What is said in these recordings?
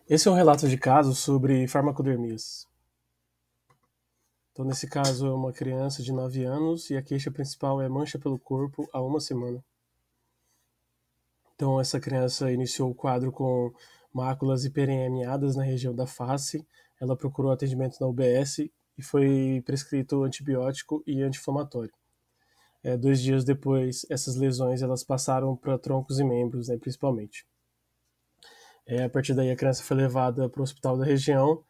Esse é um relato de caso sobre farmacodermias. Então, nesse caso, é uma criança de 9 anos e a queixa principal é mancha pelo corpo há uma semana. Então, essa criança iniciou o quadro com máculas hiperemiadas na região da face. Ela procurou atendimento na UBS e foi prescrito antibiótico e anti-inflamatório. 2 dias depois, essas lesões elas passaram para troncos e membros, né, principalmente. A partir daí, a criança foi levada para o hospital da região,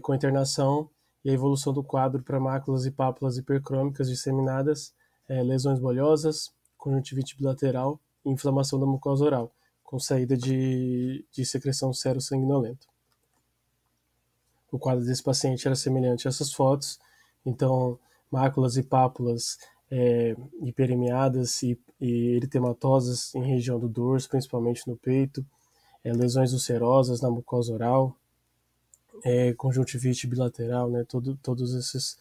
com a internação e a evolução do quadro para máculas e pápulas hipercrômicas disseminadas, lesões bolhosas, conjuntivite bilateral e inflamação da mucosa oral, com saída de secreção sero-sanguinolenta. O quadro desse paciente era semelhante a essas fotos, então máculas e pápulas hiperemiadas e eritematosas em região do dorso, principalmente no peito, lesões ulcerosas na mucosa oral, conjuntivite bilateral, né? Todos esses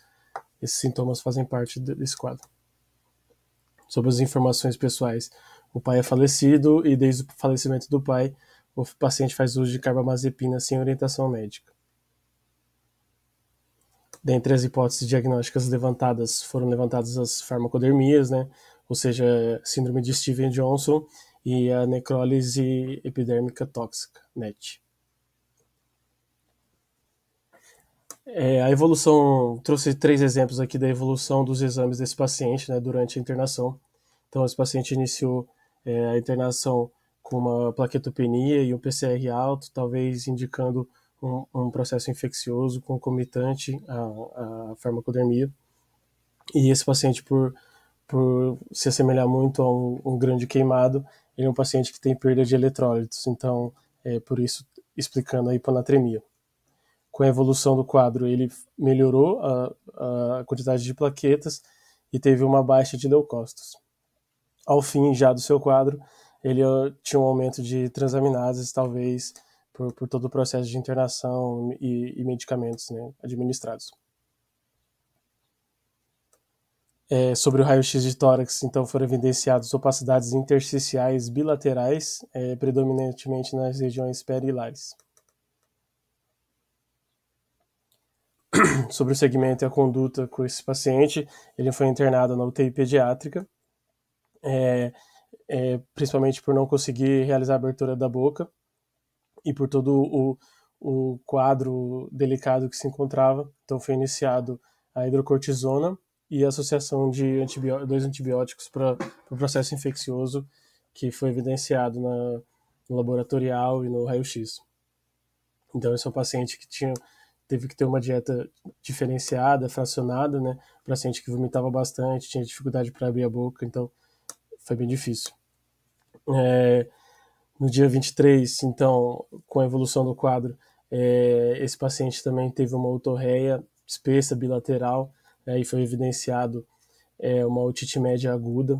sintomas fazem parte desse quadro. Sobre as informações pessoais, o pai é falecido e desde o falecimento do pai, o paciente faz uso de carbamazepina sem orientação médica. Dentre as hipóteses diagnósticas levantadas, foram levantadas as farmacodermias, né? Ou seja, síndrome de Stevens-Johnson e a necrólise epidérmica tóxica, NET. A evolução, trouxe 3 exemplos aqui da evolução dos exames desse paciente, né, durante a internação. Então, esse paciente iniciou a internação com uma plaquetopenia e um PCR alto, talvez indicando um processo infeccioso concomitante à farmacodermia. E esse paciente, por se assemelhar muito a um grande queimado, ele é um paciente que tem perda de eletrólitos, então, por isso, explicando a hiponatremia. Com a evolução do quadro, ele melhorou a quantidade de plaquetas e teve uma baixa de leucócitos. Ao fim já do seu quadro, ele tinha um aumento de transaminases, talvez por todo o processo de internação e medicamentos, né, administrados. Sobre o raio-x de tórax, então foram evidenciadas opacidades intersticiais bilaterais, predominantemente nas regiões perilares. Sobre o segmento e a conduta com esse paciente, ele foi internado na UTI pediátrica, principalmente por não conseguir realizar a abertura da boca e por todo o quadro delicado que se encontrava. Então foi iniciado a hidrocortisona e a associação de 2 antibióticos para o processo infeccioso que foi evidenciado no laboratorial e no raio-x. Então esse é um paciente que teve que ter uma dieta diferenciada, fracionada, né? Um paciente que vomitava bastante, tinha dificuldade para abrir a boca, então foi bem difícil. No dia 23, então, com a evolução do quadro, esse paciente também teve uma otorreia espessa bilateral, e foi evidenciado uma otite média aguda.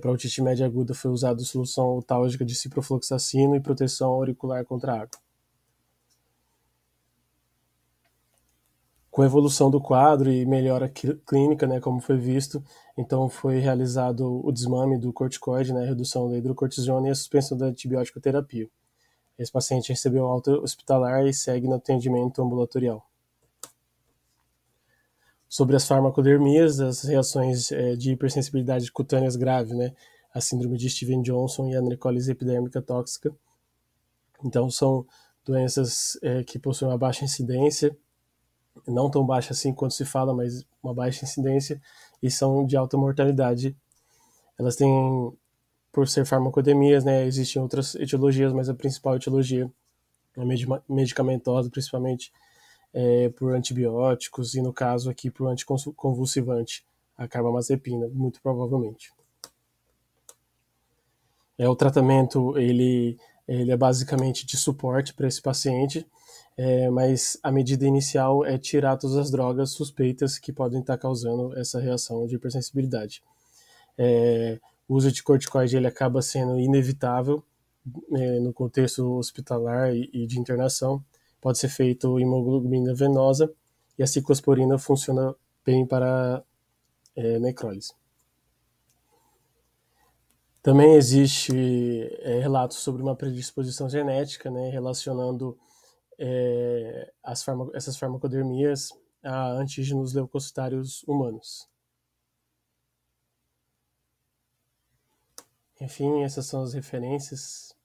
Para otite média aguda foi usada solução otálgica de ciprofloxacino e proteção auricular contra a água. Com a evolução do quadro e melhora clínica, né, como foi visto, então foi realizado o desmame do corticoide, né, a redução da hidrocortisona e a suspensão da antibiótico terapia. Esse paciente recebeu alta hospitalar e segue no atendimento ambulatorial. Sobre as farmacodermias, as reações de hipersensibilidade cutâneas grave, né, a síndrome de Stevens-Johnson e a necrólise epidérmica tóxica. Então, são doenças que possuem uma baixa incidência, não tão baixa assim quanto se fala, mas uma baixa incidência, e são de alta mortalidade. Elas têm, por ser farmacodemias, né, existem outras etiologias, mas a principal etiologia é medicamentosa, principalmente por antibióticos, e no caso aqui por anticonvulsivante, a carbamazepina, muito provavelmente. O tratamento ele é basicamente de suporte para esse paciente, mas a medida inicial é tirar todas as drogas suspeitas que podem estar causando essa reação de hipersensibilidade. O uso de corticoide ele acaba sendo inevitável no contexto hospitalar e de internação. Pode ser feito hemoglobina venosa e a ciclosporina funciona bem para necrólise. Também existe relatos sobre uma predisposição genética, né, relacionando essas farmacodermias a antígenos leucocitários humanos. Enfim, essas são as referências.